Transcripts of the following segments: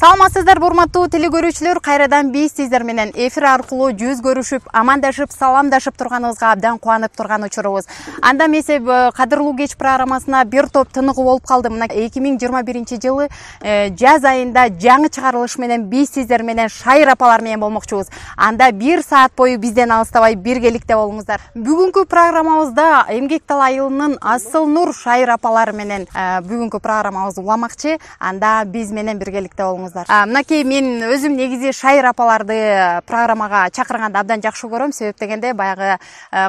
Саламатсыздар, урматтуу телекөрүүчүлөр, кайрадан биз сиздер менен эфир аркылуу жүз көрүшүп, амандашып, саламдашып турганыбызга абдан кубанып турган учурубуз. Анда эмесе кадырлуу кеч программасына бир топ тыныгы болуп калды. Мына 2021-жылы жаз айында жаңы чыгарылыш менен биз сиздер менен Шайыр апалар менен болмокчубуз. Анда 1 саат бою бизден алыстабай биргеликте болуңуздар. Бүгүнкү программабызда Эмгек Дал айылынын Асыл Нур Шайыр апалары менен бүгүнкү программабызды уламакчы. Анда биз менен биргеликте болуңуздар. Мынакей мен өзүм негизи Шайыр апаларды программага чакырганда абдан жакшы көрөм. Себеп дегенде баягы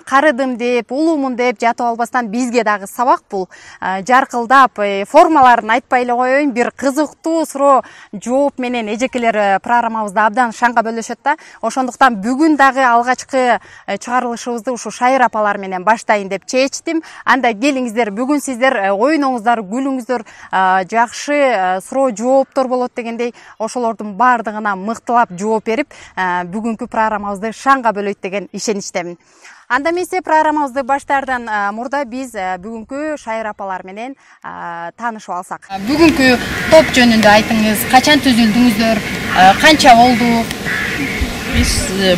карыдым деп, улуумун деп жатып албастан бизге дагы сабак бул. Жаркылдап формаларын айтпай эле коеюн, бир кызыктуу суроо жооп менен эжекелер программабызда абдан шаңга бөлүшөт да. Ошондуктан бүгүн дагы алгачкы чыгарылышыбызды ушу Шайыр апалар менен баштайын деп чечтим. Анда келиңиздер, бүгүн сиздер ойноңуздар, күлүңүздөр, жакшы суроо жооптор болот дегендей ошолордун баардыгына мыктылап жооп берип, бүгүнкү программабызды шаңга бөлөйт деген ишеничтемин. Анда эмесе программабызды баштаардан мурда биз бүгүнкү Шайыр апалар менен таанышып алсак. Бүгүнкү топ жөнүндө айтыңыз, качан түзүлдүңүздөр, канча болду? Биз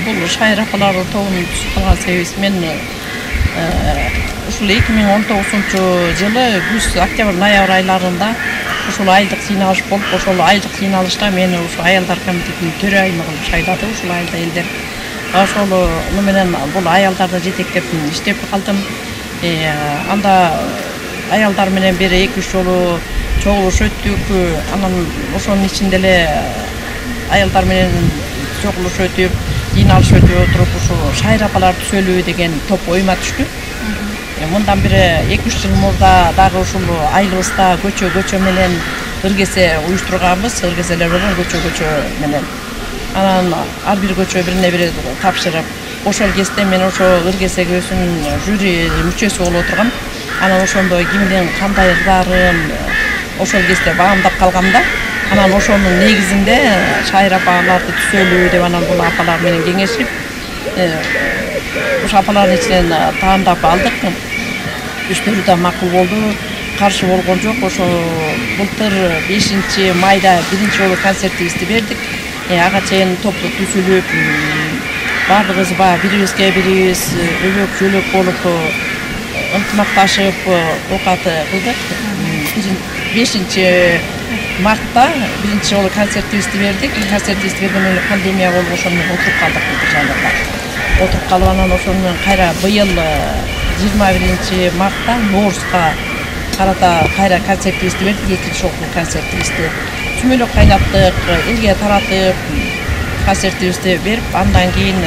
бул Шайыр апалар тобунун түзүп калган себебибиз мен ушул 2019-жылы күз, октябрь, ноябрь айларында ушул айылдык жыйналыш болуп, ошол айылдык жыйналышта мени ушу аялдар комитетинин төрайымы кылып шайлады ушул айылда элдер. Ошол менен бул аялдарды жетектеп иштеп калдым. Анда аялдар менен бери 2-3 жолу чогулуш өттүк. Анан ошонун ичинде эле аялдар менен чогулуш өтүп, жыйналыш өтүп отуруп ушу Шайыр апалар түзөлүү деген топ оюма түштү. Мындан бери 2-3 жыл мурда дагы ушул айылыбызда көчө менен ыргесе уюштурганбыз, ыргеселер менен көчө менен. Анан ар бир көчө бирине бири тапшырып, ошол кезде мен ошо ыргесеге өзүнүн жюри мүчөсү болуп отургам. Анан ошондо кимдин кандай ырдарын ошол кезде баамдап калгам да. Анан ошонун негизинде Шайыр апаларды түзөлүү деп анан бул апалар менен кеңешип, ошо апалардын ичинен таандап алдык. Үчтөрү да макул болду, каршы болгон жок. Ошо былтыр 5-майда биринчи жолу концертибизди бердик. Ага чейин топту түзүлүп, баардыгыбыз бирибизге бирибиз өлөк жөлөк болуп ынтымакташып оокат кылдык. 5-мартта биринчи жолу концертибизди бердик. Концертибизди бергенде пандемия болуп, ошону менен отуруп калдык бир жайда. Отуруп калып анан ошону менен кайра быйыл 21-мартта Ноорузга карата кайра концертибизди бердик, 2 жолку концертибизди. Чүмөлөк кайнаттык, элге таратып, концертибизди берип, андан кийин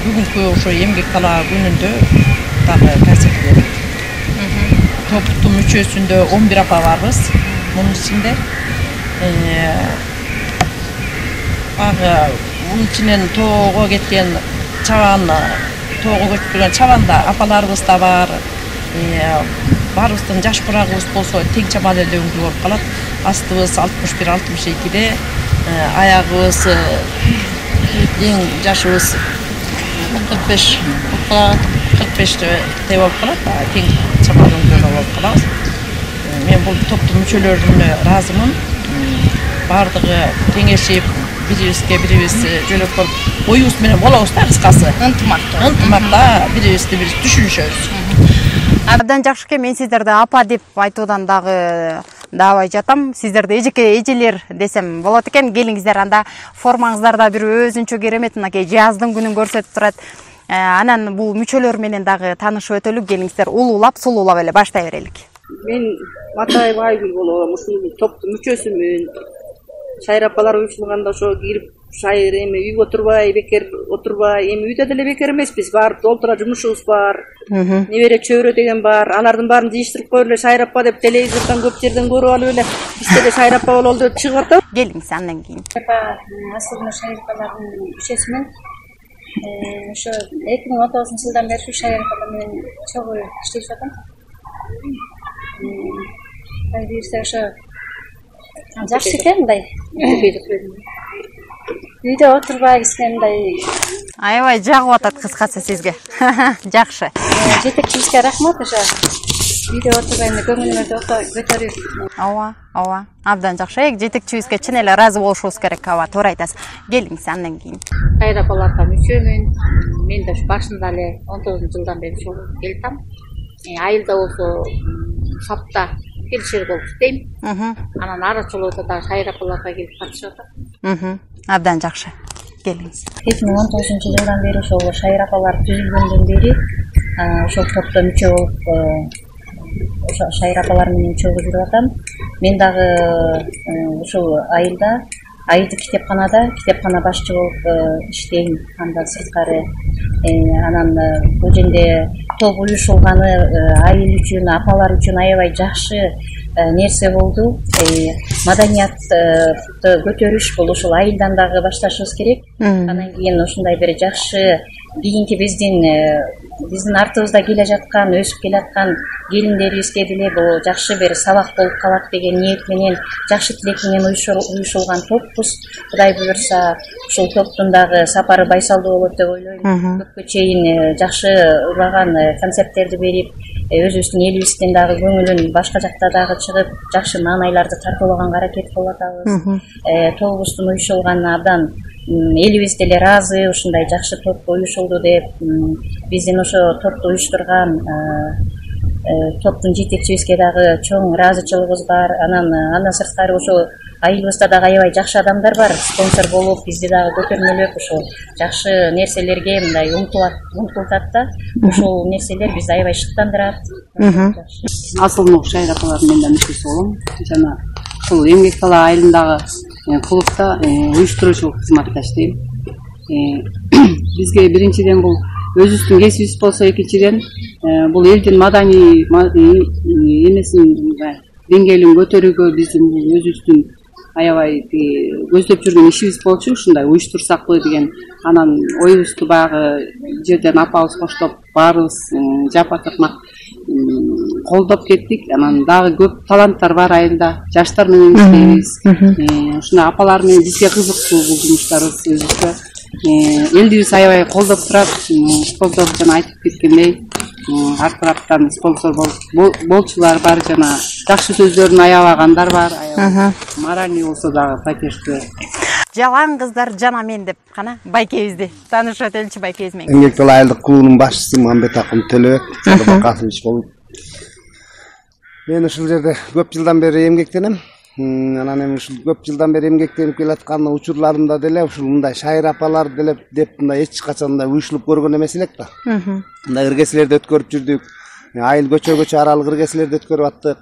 бүгүнкү ошо Эмгек Дал күнүндө дагы концерт бердик. Топтун мүчөсүндө 11 апа барбыз. Мунун ичинде мунун ичинен тоого кеткен чабан, тоого көчүп келген чабанда апаларыбыз да бар. Баарыбыздын жаш бурагыбыз болсо тең чабан эле өңдүү болуп калат. Астыбыз 61-62-де, аягыбыз эң жашыбыз 45-те болуп калат. Тең чабан өңдүү болуп калабыз. Мен бул топтун мүчөлөрүнө ыраазымын. Баардыгы кеңешип, бирибизге бирибиз жөлөк болуп, оюбуз менен болобуз да, кыскасы. Ынтымакта бирибизди биз түшүнүшөбүз. Абдан жакшы экен, мен сиздерди апа деп айтуудан дагы даабай жатам. Сиздерди эжелер десем болот экен. Келиңиздер, анда формаңыздарда бир өзүнчө керемет, мынакей жаздын күнүн көрсөтүп турат. Анан бул мүчөлөр менен дагы таанышып өтөлүк. Келиңиздер, улуулап, сулуулап эле баштай берелик. Мен Матаева Айгүл болом, ушул топтун мүчөсүмүн. Шайыр апалар уюшулганда ошо кирип, шайыр эми үйгө отурбай, бекер отурбай, эми үйдө деле бекер эмеспиз, барып толтура жумушубуз бар. Небере чөбүрө деген бар. Алардын баарын жыйыштырып коюп эле Шайыр апа деп телевизордон көп жерден көрүп алып эле бизде да Шайыр апа бололу деп чыгып атабыз. Келиңиз, андан кийин. Асыл Нур Шайыр апалардын мүчөсүмүн. Ошо 2019-жылдан бери ушу Шайыр апалар менен чогуу иштешип атам. Буюрса ошо жакшы экен мындай. Үйдө отурбай кичине мындай Аябай жагып атат кыскасы сизге. Жакшы. Жетекчибизге рахмат ошо. Видео отурганда көңүлүңөрдү көтөрүп. Ооба. Абдан жакшы. Жетекчибизге чын эле ыраазы болушубуз керек. Ооба, туура айтасыз. Келиңиз андан кийин. Кайра палатка мүчөмүн. Мен да башында эле 19 жылдан бери ушул келтам. Айылда болсо сапта келишер болуп иштейм. Анан арачылоодо да кайра палатка келип катышып атам. Абдан жакшы. Келиңиз. 2019 жылдан бери ошол шайыр апалар түзүлгөндөн бери ошол топто мүчө болуп шайыр апалар менен чогуу жүрүп атам. Мен дагы ушул айылдык китепкана башчы болуп иштейм. Андан сырткары анан бул жерде топ уюшулганы айыл үчүн, апалар үчүн аябай жакшы нерсе болду. Маданиятты көтөрүш бул ушул айылдан дагы башташыбыз керек. Анан кийин ушундай бир жакшы кийинки биздин артыбызда келе жаткан, өсүп келаткан келиндерибизге деле бул жакшы бир сабак болуп калат деген ниет менен, жакшы тилек менен уюшулган топпуз. Кудай буюрса, ушул топтун дагы сапары байсалдуу болот деп ойлойм. Көпкө чейин жакшы ырлаган концерттерди берип, өзүбүздүн элибиздин дагы көңүлүн башка жакта дагы чыгып, жакшы маанайларды таркуулаганга аракет кылып атабыз. Тобубуздун уюшулганына абдан элибиз деле ыраазы, ушундай жакшы топ уюшулду деп. Биздин ошо топту уюштурган топтун жетекчибизге дагы чоң ыраазычылыгыбыз бар. Андан сырткары ошо айылыбызда дагы аябай жакшы адамдар бар, спонсор болуп, бизди дагы көтөрмөлөп, ошо жакшы нерселерге мындай умтултат да. Ошол нерселер бизди аябай шыктандырат. Асылнук шайыр апалар мен да мүчөсү болом. Жана ушул эмгек дала айылындагы клубда уюштуруучулук кызматта иштейм. Бизге биринчиден бул өзүбүздүн кесибибиз болсо, экинчиден бул элдин маданий эмесин деңгээлин көтөрүүгө биздин өзүбүздүн аябай көздөп жүргөн ишибиз болчу. Ушундай уюштурсакпы деген анан оюбузду баягы жерден апабыз коштоп баарыбыз жапа-тырмак колдоп кеттик. Анан дагы көп таланттар бар айылда. Жаштар менен иштейбиз. Ушундай апалар менен бизге кызыктуу бул жумуштарыбыз өзүбүзгө. Элдибиз аябай колдоп турат. Спонсор жана айтып кеткендей, ар тараптан спонсор болчулар бар, жана жакшы сөздөрүн аябагандар бар. Моральный болсо дагы поддержка. Жалаң кыздар жана мен деп кана байкебизди таанышып өтөлүчү байкебиз менен. Эмгек дала айылдык клубунун башчысы Мамбет Акын Төлөбек Садыкасович болуп. Мен ушул жерде көп жылдан бери эмгектенем. Анан эми ушул көп жылдан бери эмгектенип келаткан учурларымда деле ушул мындай шайыр апалар деле деп мындай эч качан мындай уюшулуп көргөн эмес элек да. Мындай ыргеселерди өткөрүп жүрдүк. Айыл көчө аралык ыргеселерди өткөрүп аттык.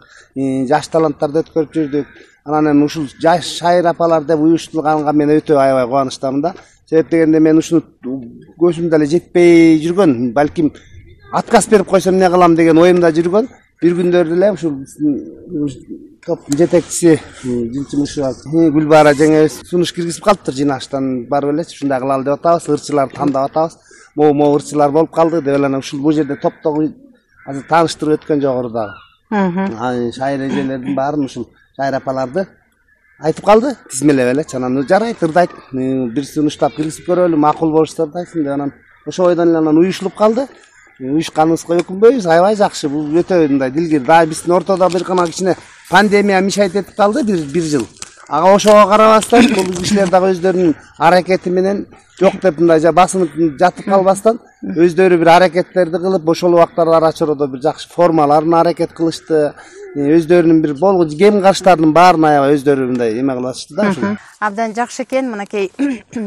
Жаш таланттарды өткөрүп жүрдүк. Анан эми ушул жаш шайыр апалар деп уюштурганга мен өтө аябай кубанычтамын да. Себеп дегенде мен ушуну көзүм деле жетпей жүргөн, балким отказ берип койсом эмне кылам деген оюмда жүргөн. Бир күндөр деле ушул топтун жетекчиси Гүлбара жеңебиз сунуш киргизип калыптыр жыйнагычтан барып эле ушундай кылалы деп атабыз, ырчыларды тандап атабыз. Могу ырчылар болуп калды деп эле ушул бул жерде топтогу азыр тааныштырып өткөн жогору дагы. Шайыр эжелердин баарын ушул шайыр апаларды айтып калды, тизмелеп эле. Анан жарайт, ырдайт, бир сунуштап киргизип көрөлү, макул болушту ырдайсың деп анан ошо ойдон эле анан уюшулуп калды. Уюшканыбызга өкүнбөйбүз, аябай жакшы. Бул өтө мындай дилгир. Дагы биздин ортодо бир гана кичине пандемия мешайт этип калды бир жыл. Ага ошого карабастан бул кишилер дагы өздөрүнүн аракети менен жок деп мындай басынып жатып калбастан өздөрү бир аракеттерди кылып, ошол убактарда ара чородо бир жакшы формаларын аракет кылышты. Өздөрүнүн бир болгу кем карыштарынын баарын аябай өздөрү мындай эме кылып атышты да ушул. Абдан жакшы экен. Мынакей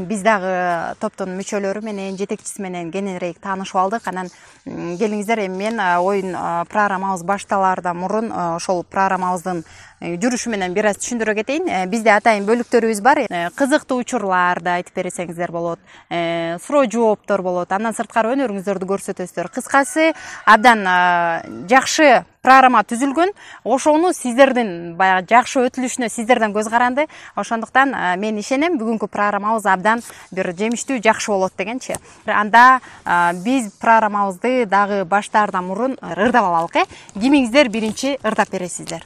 биз дагы топтун мүчөлөрү менен, жетекчиси менен кененирээк таанышып алдык. Анан келиңиздер, эми мен оюн программабыз башталаардан мурун ошол программабыздын жүрүшү менен бир аз түшүндүрө кетейин. Бизде атайын бөлүктөрүбүз бар. Кызыктуу учурларды айтып берсеңиздер болот. Суроо жооптор болот. Андан сырткары өнөрүңүздөрдү көрсөтөсүздөр. Кыскасы, абдан жакшы программа түзүлгөн. Ошону сиздердин баягы жакшы өтүлүшүнө сиздерден көз каранды. Ошондуктан мен ишенем, бүгүнкү программабыз абдан бир жемиштүү, жакшы болот дегенчи. Анда биз программабызды дагы баштаардан мурун ырдап алалык. Кимиңиздер биринчи ырдап бересиздер?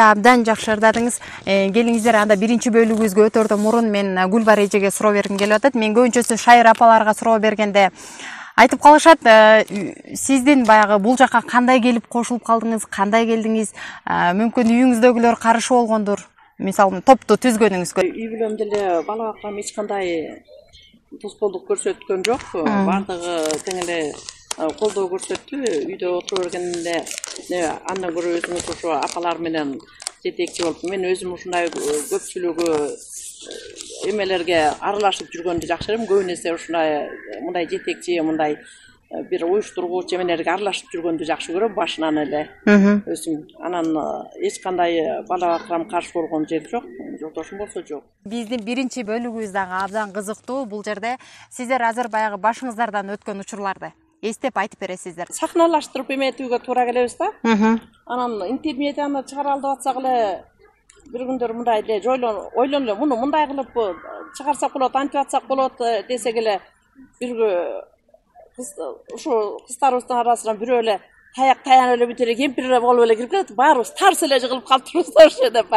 Абдан жакшы ырдадыңыз. Келиңиздер, анда биринчи бөлүгүбүзгө өтөрдөн мурун мен Гүлбар эжеге суроо бергим келип атат. Мен көбүнчөсү Шайыр апаларга суроо бергенде айтып калышат, сиздин баягы бул жака кандай келип кошулуп калдыңыз, кандай келдиңиз, мүмкүн үйүңүздөгүлөр каршы болгондур. Мисалы, топту түзгөнүңүзгө. Үй бүлөмдө эле бала баккам эч кандай тоскоолдук көрсөткөн жок. Бардыгы тең эле колдоо көрсөттү. Үйдө отура бергенде андан көрө өзүңүз ошо апалар менен жетекчи болуп, мен өзүм ушундай көпчүлүгү эмелерге аралашып жүргөндү жакшы көрөм. Көбүн эсе ушундай мындай жетекчи, мындай бир уюштургучу эмелерге аралашып жүргөндү жакшы көрөм башынан эле өзүм. Анан эч кандай бала бакырам каршы болгон жер жок, жолдошум болсо жок. Биздин биринчи бөлүгүбүз дагы абдан кызыктуу. Бул жерде сиздер азыр баягы башыңыздардан өткөн учурларды эстеп айтып бересиздер. Сахналаштырып эметүүгө туура келебиз да. Анан интернеттен чыгара алып атсак эле бир күндөр мындай эле ойлон эле, муну мындай кылып чыгарсак болот, антип атсак болот десек эле бир ушу кыздарыбыздын арасынан бирөө эле таяк таянып эле бүт эле кемпир болуп эле кирип келет. Баарыбыз тарс эле жыгылып калыптырбыз да ошо деп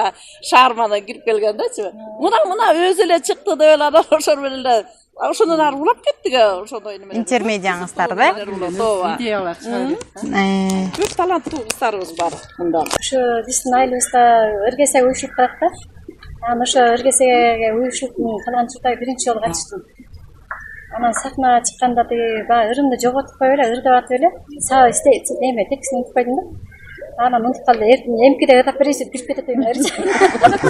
шаармадан кирип келгендечи. Мына өзү эле чыкты деп эле анан ошол менен эле ошондон ары улап кеттик ошондой неме. Интермедияңыздар да? Идеялар чыгат. Көп таланттуу кыздарыбыз бар мында. Ошо биздин айылыбызда ыргесе уюшуп турат да. Анан ошо ыргесеге уюшууптун кылган биринчи жолу катыштым. Анан сахнага чыкканда тиги баягы ырымды жоготуп коюп эле, ырдап атып эле, сабы неме текстин унутуп койдум да. Анан унутуп калды. Эмкиде ырдап бересиз, кирип кетет эми.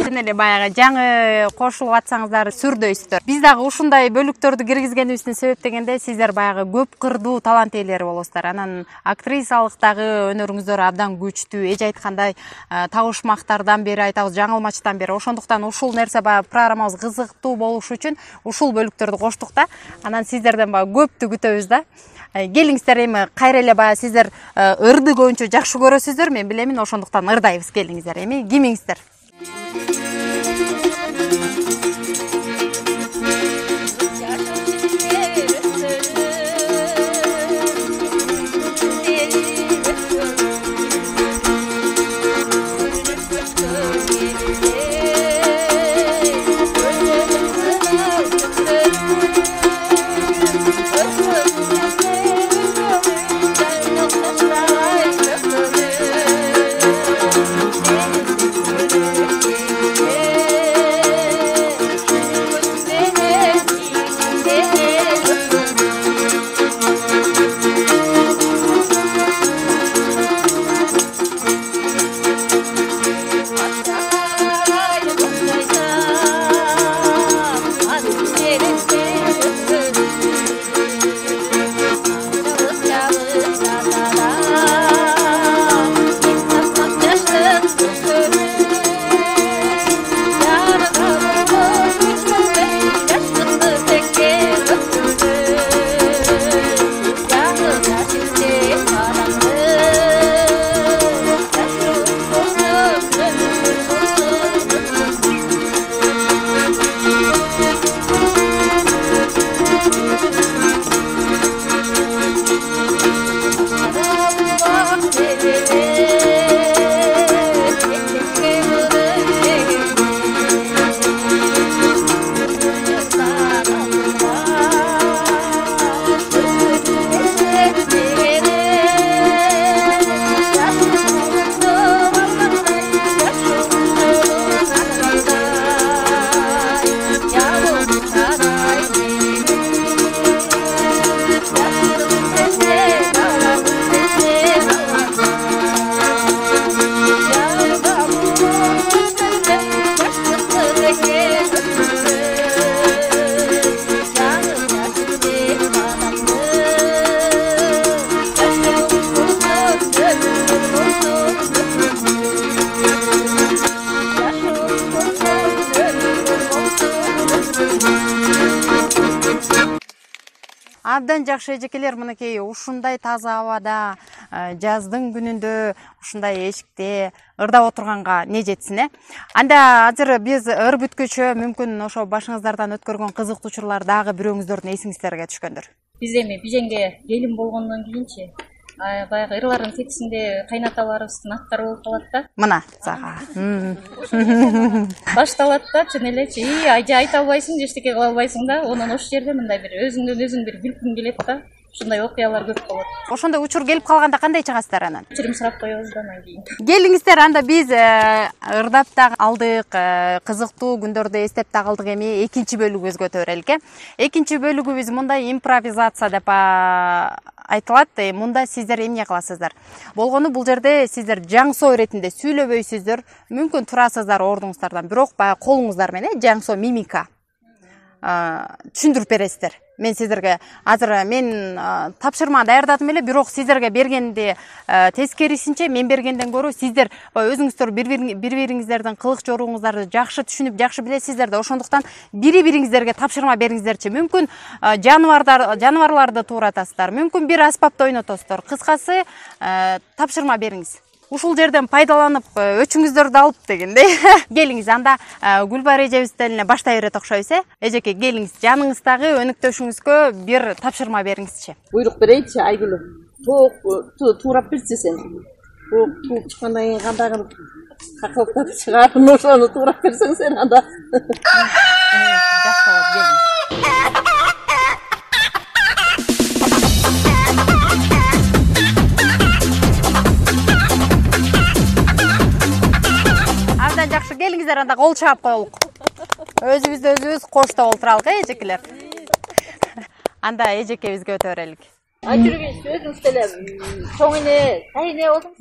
Сен эле баягы жаңы кошулуп атсаңыздар сүрдөйсүздөр. Биз дагы ушундай бөлүктөрдү киргизгенибиздин себеп дегенде сиздер баягы көп кырдуу талант ээлери болосуздар. Анан актрисалыктагы өнөрүңүздөр абдан күчтүү. Эже айткандай табышмактардан бери айтабыз, жаңылмачтан бери. Ошондуктан ушул нерсе баягы программабыз кызыктуу болуш үчүн ушул бөлүктөрдү коштук да. Анан сиздерден баягы көптү күтөбүз да. Келиңиздер, эми кайра эле баягы сиздер ырды көбүнчө жакшы көрөсүздөр, мен билемин, ошондуктан ырдайбыз. Келиңиздер, эми кимиңиздер? Абдан жакшы эжекелер, мынакей ушундай таза абада, жаздын күнүндө ушундай эшикте ырдап отурганга не жетсин, Анда азыр биз ыр бүткүчө мүмкүн ошо башыңыздардан өткөргөн кызыктуу учурлар дагы бирөөңүздөрдүн эсиңиздерге түшкөндүр. Биз эми биженге келин болгондон кийинчи баягы ырлардын тетисинде кайнаталарыбыздын аттары болуп калат да. Мына сага. Башталат да, чын элечи. Айжа айта албайсың, эчтеке кыла албайсың да. Онун ошол жерде мындай бир өзүңдөн өзүң бир билгиң келет да. Ушундай окуялар көп болот. Ошондой учур келип калганда кандай чыгасыздар анан? Кечирим сурап коебуз да анан кийин. Келиңиздер, анда биз ырдап да алдык, кызыктуу күндөрдү эстеп да калдык. Эми экинчи бөлүгүбүзгө өтөлүк. Экинчи бөлүгүбүз мындай импровизация деп айтылат. Мында сиздер эмне кыласыздар? Болгону бул жерде сиздер жаңсоо иретинде сүйлөбөйсүздөр, мүмкүн турасыздар ордуңуздардан, бирок баягы колуңуздар менен жаңсоо мимика түшүндүрүп бересиздер. Мен сиздерге азыр мен тапшырма даярдадым эле, бирок сиздерге бергенде тескерисинче мен бергенден көрө сиздер өзүңүздөр бири-бириңиздердин кылык жоруңуздарды жакшы түшүнүп, жакшы билесиздер да, ошондуктан бири-бириңиздерге тапшырма бериңиздерчи. Мүмкүн жаныбарларды тууратасыздар, мүмкүн бир аспапты ойнотосуздар. Кыскасы тапшырма бериңиз. Ушул жерден пайдаланып өчүңүздөрдү алып дегендей. Келиңиз, анда Гүлбар эжебизден эле баштай берет окшойбуз, Эжеке, келиңиз, жаныңыздагы өнүктөшүңүзгө бир тапшырма бериңизчи. Буйрук берейинчи, Айгүл. Туурап берчи сен. Тууп чыккандан кийин кандагы какылыктап чыгарын, ошону туурап берсең сен анда. Жакшы болот, келиңиз. Жакшы, келиңиздер, анда кол чаап коелук. Өзүбүздү өзүбүз коштоп олтуралык, эжекелер. Анда эжекебизге өтө берелик. Айтырыңыз, өзүңүз деле чоң эне, кайне болдуңуз?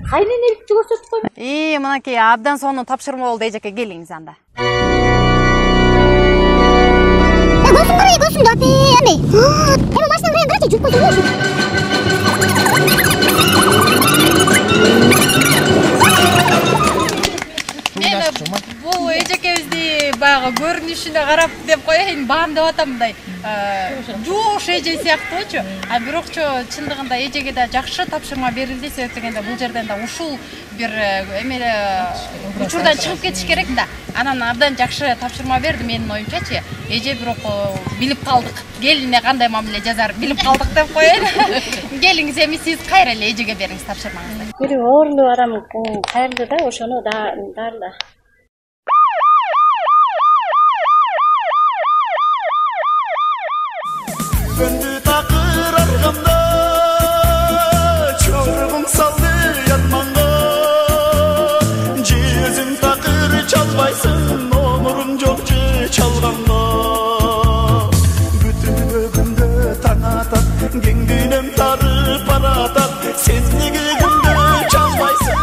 Кайненеликти көрсөтүп коймо. Мынакей абдан сонун тапшырма болду, эжеке, келиңиз анда. Көзүм да апе. Эми машина менен кача жүрүп койсоң. Бул эжекебизди баягы көрүнүшүнө карап деп коеюн, баамдап атам мындай. Жууш эже сыяктуучу. Бирокчу чындыгында эжеге да жакшы тапшырма берилди, себеп дегенде бул жерден да ушул бир эмеле учурдан чыгып кетиш керек да. Анан абдан жакшы тапшырма берди менин оюмчачы. Эже бирок билип калдык. Келине кандай мамиле жазар билип калдык деп коеюн. Келиңиз, эми сиз кайра эле эжеге бериңиз тапшырмаңызды. Бир орунду адам кайрылды да, ошону дарыла. Öndü takır arkamda, çorabım saldı yanmanda. Cizim takır çalbaysın, onurum çokçu çalganda. Bütün ögümde tanatat, genginem tarı paratat. Sendeki günde çalbaysın.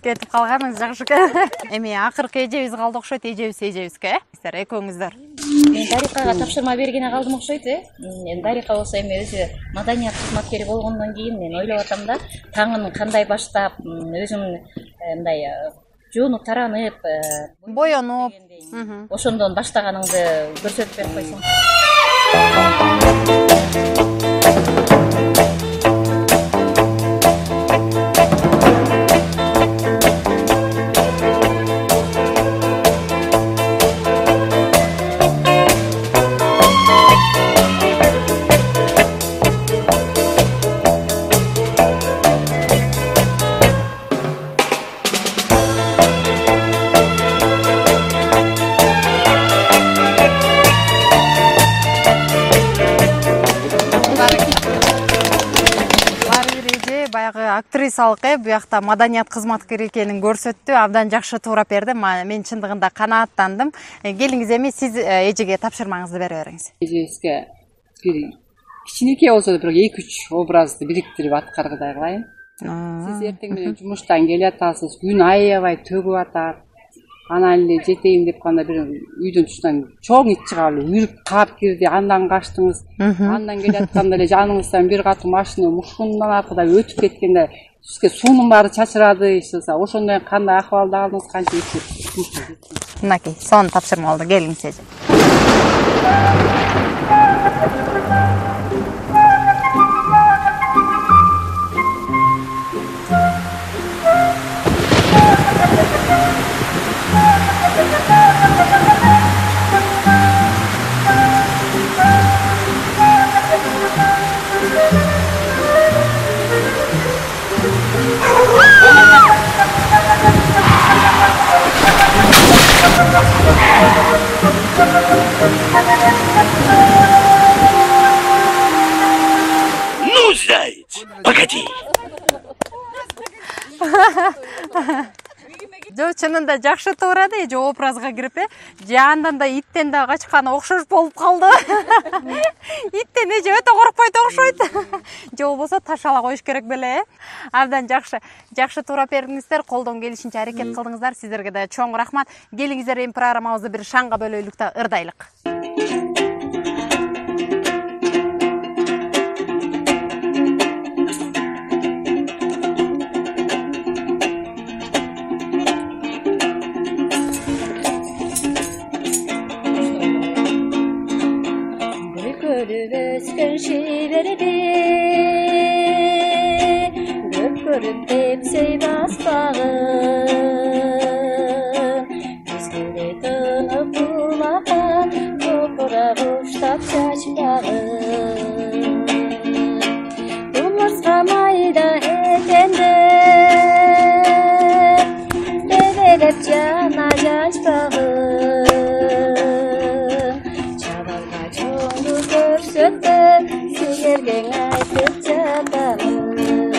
Кетип калганыңыз жакшы. Эми акыркы эжебиз калды окшойт, эжебизге, сиздер экөөңүздөр. Мен Дарикага тапшырма бергене калдым окшойт, Дарика болсо эми өзү маданият кызматкери болгондон кийин мен ойлоп атам да, таңын кандай баштап, өзүм мындай жуунуп таранып, боёнуп, ошондон баштаганыңды көрсөтүп берип койсоң. Актрисалык, буякта маданият кызматкери экенин көрсөттү, абдан жакшы туурап берди. Мен чындыгында канааттандым. Келиңиз, эми сиз эжеге тапшырмаңызды бере бериңиз. Эжебизге бир кичинекей болсо да бирок 2-3 образды бириктирип аткаргыдай кылайын. Сиз эртең менен жумуштан келатасыз, күн аябай төгүп атат. Анан эле жетейин деп кандай бир үйдүн тушунан чоң ит чыгып үрүп каап кирди, андан качтыңыз. Андан келатканда эле жаныңыздан бир катуу машина ушундан аркада өтүп кеткенде сизге суунун баары чачырады, ошондой кандай акыбалда калдыңыз, канча ит. Мынакей сонун тапшырма болду, келиңиз эже. Жо чынында жакшы туурады, же образга кирип же андан да иттен да качканы окшош болуп калды. Иттен же өтө коркпойт окшойт. Же болбосо таш ала коюш керек беле. Абдан жакшы туура бердиңиздер, колдон келишинче аракет кылдыңыздар. Сиздерге да чоң рахмат. Келиңиздер, эми программабызды бир шаңга бөлөйлүк да ырдайлык. Ösken şiverdi Gök görüp tepsey basbağın Bizgide tınıp bulağın Topura kuştap çaçbağın Kumurska mayda etende Develep cana yaşbağın Sötte sigergen aytıp çatamın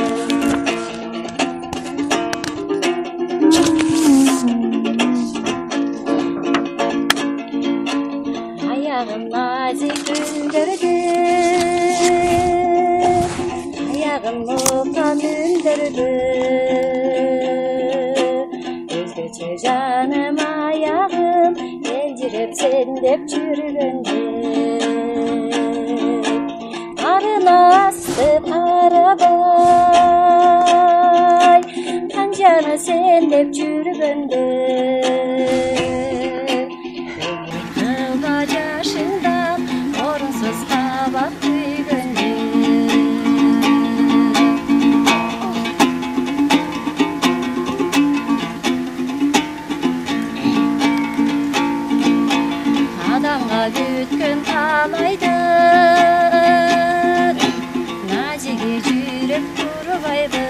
Ayağım nazik gündürdü Ayağım lopan ündürdü Özgeçe canım ayağım Eldirip sendep çürügündü Arına astıp arabay Pancana sendep çürügündü Kılma yaşında Orunsuz kabak büyügündü Adamga gütkün talaydı Yürek kurbaydı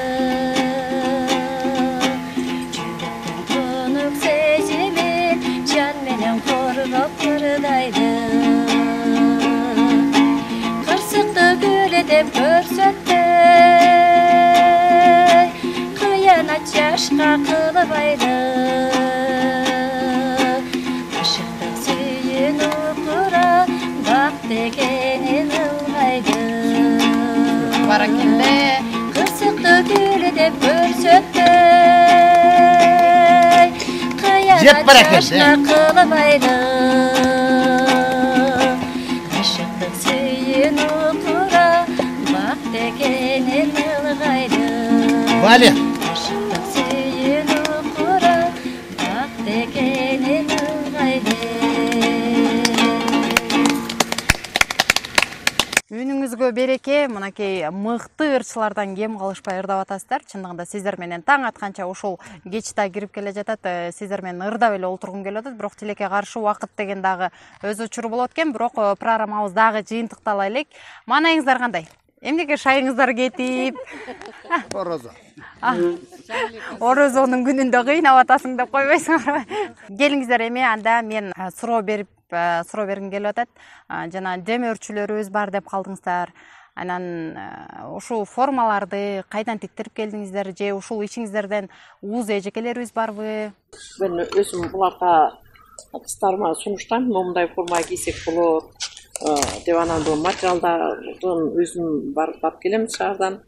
Yürekten tonuk sezimi Can menen korgap kırdaydı Kırsıklı gül edip görsöttü Kıyanat yaşka kılıbaydı Aşıkta süyün okura Bak degeni ılgaydı Barakille. Kırsıklı gül edip görsöttü Kıyanat yaşka kılıbaydı Aşıklık süyün okura Bak degeni ılgaydı Aşıklık süyün okura Bak degeni ılgaydı Үнүңүзгө береке, мынакей мыкты ырчылардан кем калышпай ырдап атасыздар. Чындыгында сиздер менен таң атканча ушул кеч да кирип келе жатат. Сиздер менен ырдап эле олтургум келип атат. Бирок тилекке каршы убакыт деген дагы өз учуру болот экен. Бирок программабыз дагы жыйынтыктала элек. Маанайыңыздар кандай? Эмнеге шайыңыздар кетип? Орозо. Орозонун күнүндө кыйнап атасың деп койбойсуңар. Келиңиздер, эми анда мен суроо бергим келип атат. Жана демөөрчүлөрүбүз бар деп калдыңыздар. Анан ушул формаларды кайдан тиктирип келдиңиздер же ушул ичиңиздерден уз эжекелерибиз барбы? Мен өзүм буларга кыздарыма сунуштайм, момундай форма кийсек болот деп анан бул материалдардын өзүм барып келем шаардан.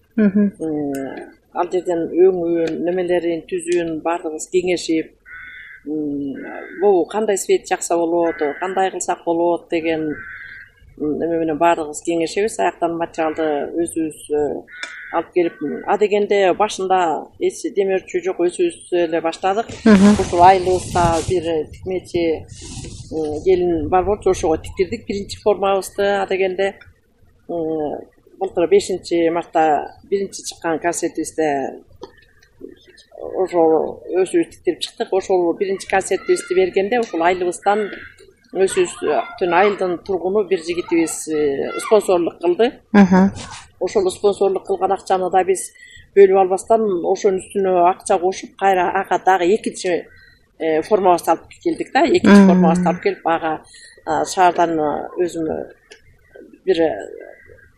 Ал жерден өңүүн, немелерин түзүүн баардыгыбыз кеңешип, бул кандай свет жакса болот, кандай кылсак болот деген эме менен баардыгыбыз кеңешебиз. Аяктан материалды өзүбүз алып келип, дегенде башында эч демөөрчү жок, өзүбүз эле баштадык. Ушул айылыбызда бир тикмечи келин бар болчу, ошого тиктирдик биринчи формабызды. Дегенде былтыр 5-мартта биринчи чыккан концертибизде ошол өзүбүз тиктирип чыктык. Ошол биринчи концертибизди бергенде ушул айылыбыздан өзүбүздүн айылдын тургуну бир жигитибиз спонсорлук кылды. Ошол спонсорлук кылган акчаны да биз бөлүп албастан ошонун үстүнө акча кошуп, кайра ага дагы экинчи формабызды алып келдик да. Экинчи формабызды алып келип, ага шаардан өзүм бир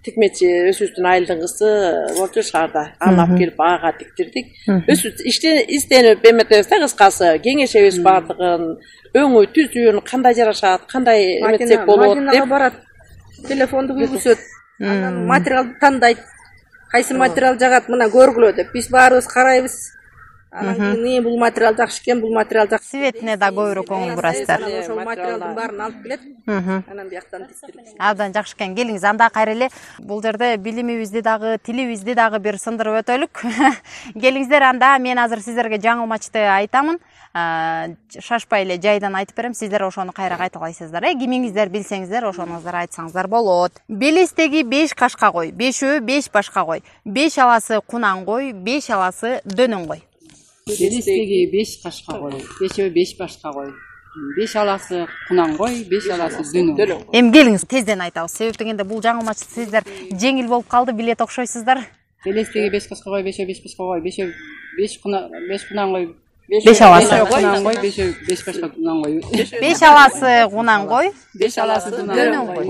тикмечи өсүүстүн айылдынгысы болчу шаарда. Аны алып келип ага тиктирдик. Өсүүт иштенип эметебиз да кыскасы, кеңешебиз бардыгын, өңү түзүүн кандай жарашат, кандай эметсек болот деп. Макинага барат, телефонду күйгүзөт, анан материалды тандайт. Кайсы материал жагат, мына көргүлө деп биз баарыбыз карайбыз. Анан кийин бул материал жакшы экен, бул материал жакшы. Светине да көбүрөөк көңүл бурасыздар. Ошол материалдын баарын алып келет. Анан бияктан тиктирип. Абдан жакшы экен. Келиңиз, анда кайра эле бул жерде билимибизди дагы, тилибизди дагы бир сындырып өтөлүк. Келиңиздер, анда мен азыр сиздерге жаңылмачты айтамын. Шашпай эле жайдан айтып берем, сиздер ошону кайра кайталайсыздар. Кимиңиздер билсеңиздер, ошоңуздар айтсаңыздар болот. Белестеги 5 кашка кой, 5 5 башка кой. 5 аласы кунан кой, 5 аласы дөнөн кой. Белестеги 5 кашка кой, 5 5 башка кой. 5 аласы кунан кой, 5 аласы дөнөн. Эми келиңиз, тезден айтабыз. Себеп дегенде бул жаңылмачты сиздер жеңил болуп калды, билет окшойсуздар. Белестеги 5 кашка кой, 5 5 башка кой, 5 кунан кой. 5 аласы кунан кой, 5 башка кунан кой. 5 аласы кунан кой, 5 аласы дөнөн кой.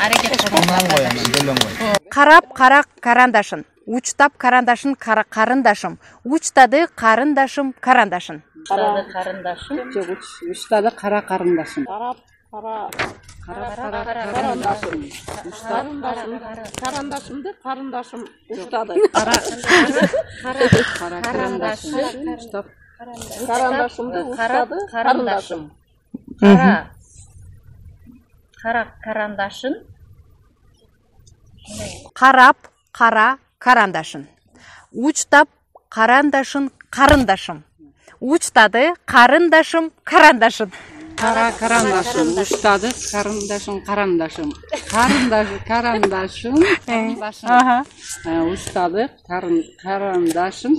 Аракет кунан кой, дөнөн кой. Карап карак карандашын. Учтап карандашын карындашым. Учтады карындашым карандашын. Учтады карындашым. Учтады кара карындашым. Карандашымды карындашым уштады. Карандашымды уштады карындашым. Кара карандашын. Карап кара карандашын. Учтап карандашын карындашым. Учтады карындашым карандашын. Кара карандашым, уштады карындашым карандашым. Карандашым уштады карандашым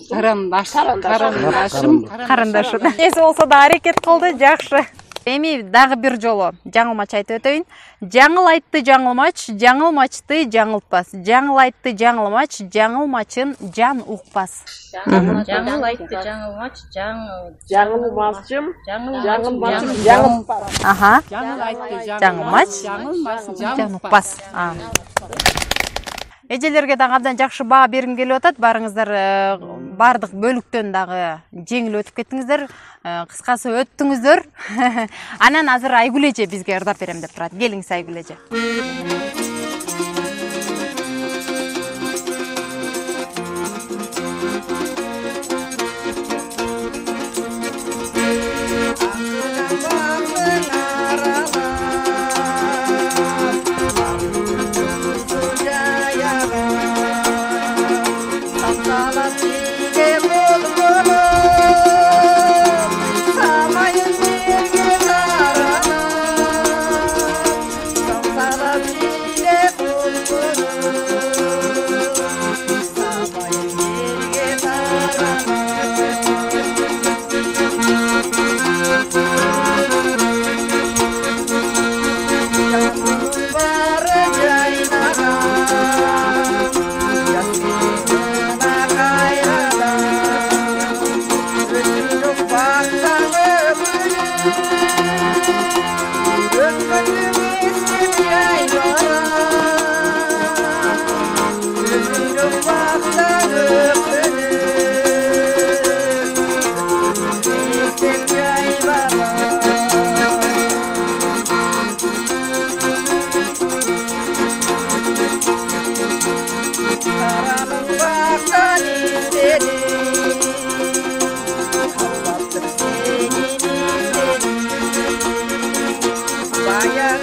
карандашым. Эси болсо да аракет кылды, жакшы. Эми дагы бир жолу жаңылмач айтып өтөйүн. Жаңыл айтты жаңылмач, жаңылмачты жаңылтпас. Жаңыл айтты жаңылмач, жаңылмачын жан укпас. Жаңыл айтты жаңылмач, жаңылмачым, жаңылмачым жаңылтпас. Аха. Жаңыл айтты жаңылмач, жан укпас. Эжелерге дагы абдан жакшы баа бергим келип атат. Барыңыздар бардык бөлүктөн дагы жеңил өтүп кеттиңиздер. Кыскасы өттүңүздөр. Анан азыр Айгүл эже бизге ырдап берем деп турат. Келиңиз Айгүл эже. Bye.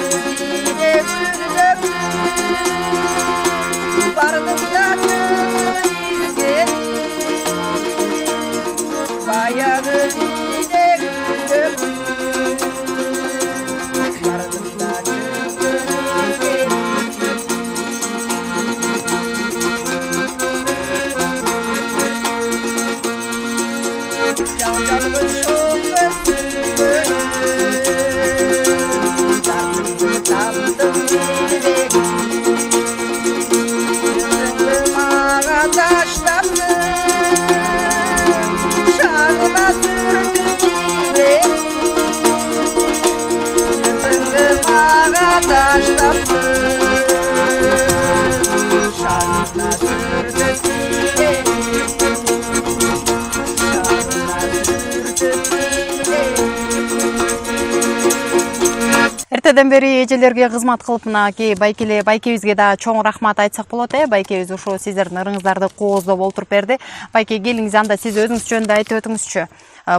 эртеден бери эжелерге кызмат кылып мынакей байкебизге да чоң рахмат айтсак болот. Байкебиз ушул сиздердин ырыңыздарды кооздоп олтуруп берди. Байке, келиңиз, анда сиз өзүңүз жөнүндө айтып өтүңүзчү.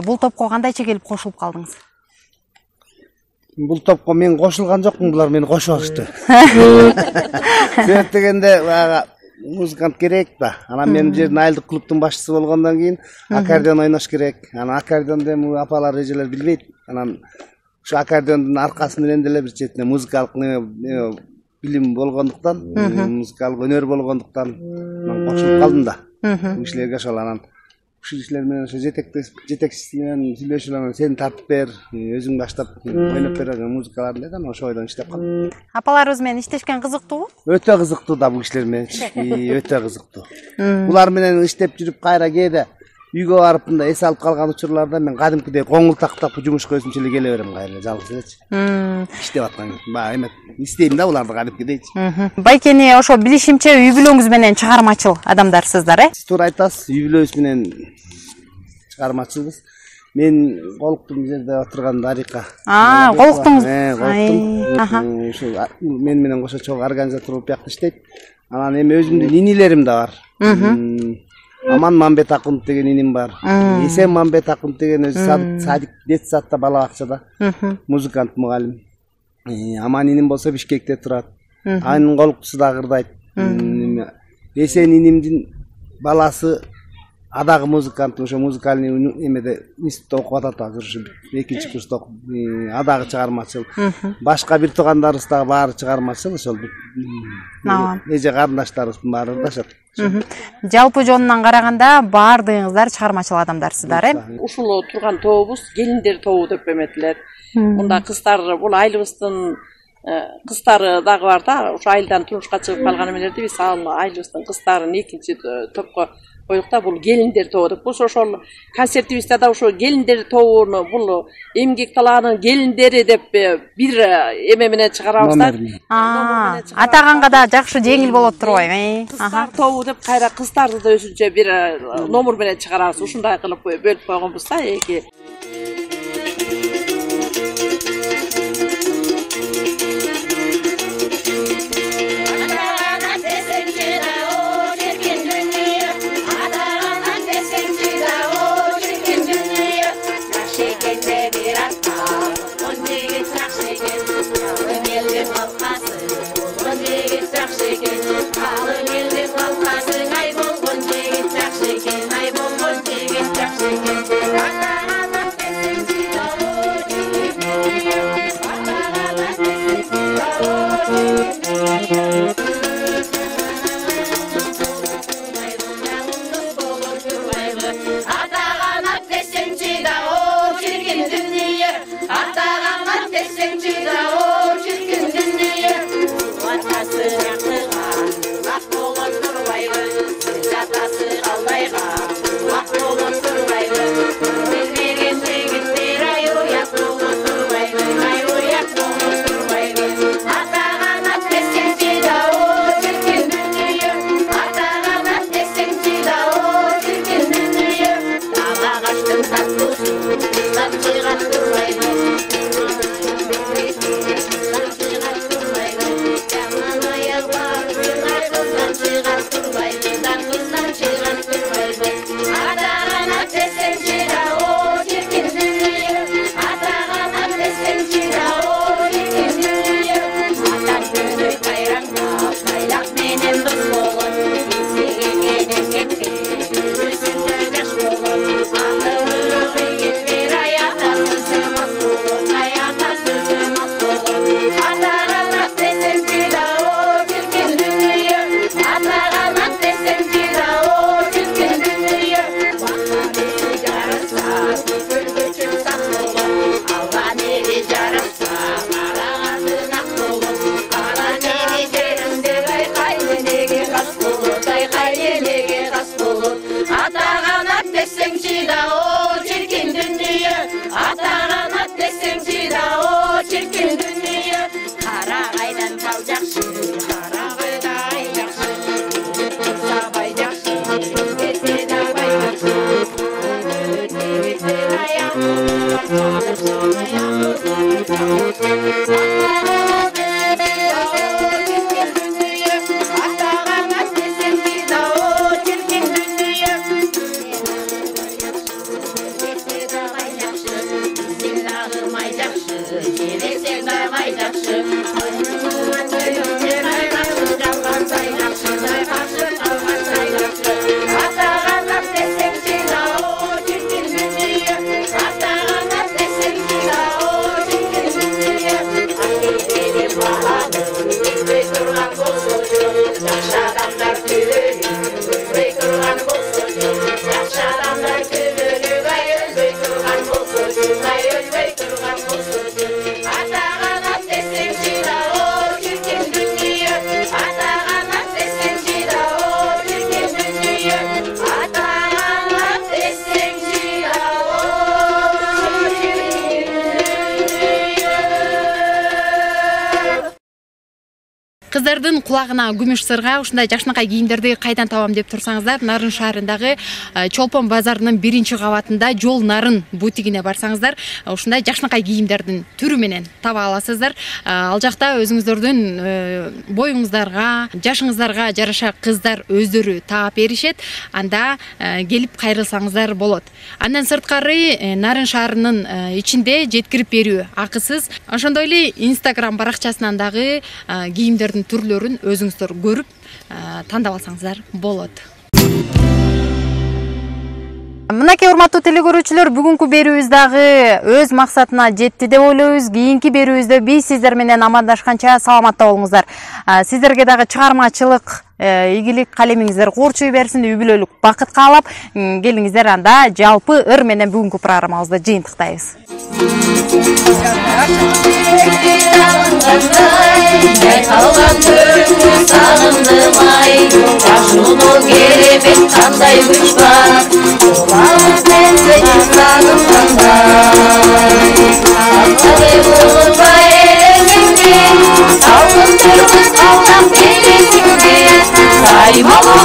Бул топко кандайча келип кошулуп калдыңыз? Бул топко мен кошулган жокмун, булар мени кошуп алышты. Себеп дегенде баягы музыкант керек да. Анан мен жердин айылдык клубтун башчысы болгондон кийин аккордеон ойнош керек. Анан аккордеонду эми апалар, эжелер билбейт. Анан ушу аккордеондун аркасы менен деле бир четине музыкалык билим болгондуктан, музыкалык өнөр болгондуктан мен кошулуп калдым да. Бул кишилерге ошол анан ушул кишилер менен ошо жетекчиси менен сүйлөшүп, сени тартып бер, өзүң баштап ойноп бер музыкаларды эле да, ошо ойдон иштеп калдым. Апаларыбыз менен иштешкен кызыктуубу? Өтө кызыктуу да бул кишилер менен. Өтө кызыктуу. Булар менен иштеп жүрүп кайра кээде үйгө барып мындай эс алып калган учурларда мен кадимкидей коңгул тактап жумушка өзүмчө эле келе берем кайра жалгыз элечи. Иштеп аткан. Эме иштейм да буларды кадимкидейчи. Байкени ошо билишимче үй бүлөңүз менен чыгармачыл адамдарсыздар, Туура айтасыз, үй бүлөбүз менен чыгармачылбыз. Мен Голуктун жерде отурган Дарика. Голуктуңуз. Голуктун. Ушул мен менен кошо чогуу организатор болуп биякта иштейт. Анан эми өзүмдүн инилерим да бар. Аман Мамбет Акунов деген иним бар. Эсен Мамбет Акунов деген өзү садик, детсадта, бала бакчада музыкант, мугалим. Аман иним болсо Бишкекте турат. Анын Голуктусу да кырдайт. Эсен инимдин баласы адагы музыкант, ошо музыкальный эмеде институтта окуп атат азыр, ушу 2-курста адагы чыгармачыл. Башка бир туугандарыбыз дагы баары чыгармачыл, ошол эже карындаштарыбыздын баары ырдашат. Жалпы жонунан караганда баардыгыңыздар чыгармачыл адамдарсыздар, Ушул турган тобубуз келиндер тобу деп эметилет. Мында кыздар, бул айылыбыздын кыздары дагы бар да, ошо айылдан турмушка чыгып калган эмелерди биз ал айылыбыздын кыздарын экинчи топко койдук да, бул келиндер тобу деп. Бул ошол концертибизде да ошо келиндер тобуну, бул эмгек талаанын келиндери деп бир эме менен чыгарабыз да. Атаганга да жакшы жеңил болот турбайбы? Кыздар тобу деп кайра кыздарды да өзүнчө бир номер менен чыгарабыз. Ушундай кылып бөлүп койгонбуз да эки. Thank you. Ай жакшы, келесең давай жакшы. Жалгансай жакшы, каршы калгансай жакшы. Атаганат десең жинау, чиркин дүние. Атаганат десең жинау, чиркин дүние. Акылденен баганы, билбей турган болсочу, жакшы адамдар күбөлү, өлбөй турган болсочу, жакшы адамдар күбөлү, ай өлбөй турган болсочу, ай өлбөй турган болсочу. Атаганат десең жинау, чиркин дүние. Атаганат десең жинау, чиркин дүние. Атаганат десең жинау, чиркин дүние. Кыздардын кулагына күмүш сырга ушундай жакшынакай кийимдерди кайдан табам деп турсаңыздар, Нарын шаарындагы Чолпон базарынын 1-кабатында Жол Нарын бутигине барсаңыздар, ушундай жакшынакай кийимдердин түрү менен таба аласыздар. Ал жакта өзүңүздөрдүн боюңуздарга, жашыңыздарга жараша кыздар өздөрү таап беришет. Анда келип кайрылсаңыздар болот. Андан сырткары Нарын шаарынын ичинде жеткирип берүү акысыз. Ошондой эле Instagram баракчасынан дагы кийимдердин түрлөрүн өзүңүздөр көрүп тандап алсаңыздар болот. Мынакей урматтуу телекөрүүчүлөр, бүгүнкү берүүбүз дагы өз максатына жетти деп ойлойбуз. Кийинки берүүбүздө биз сиздер менен амандашканча саламатта болуңуздар. Сиздерге дагы чыгармачылык ийгилик калемиңиздер куурчуй берсин, үй бүлөлүк бакыт каалап, келиңиздер анда жалпы ыр менен бүгүнкү программабызды жыйынтыктайбыз. Калган төрүңдү сагындым ай, жашоодо керемет кандай күч бар. Болабыз мен сени сагынгандай. Алтыны болбай элеңиңде, алтын төрүңүз калган бересиңде. Саймалы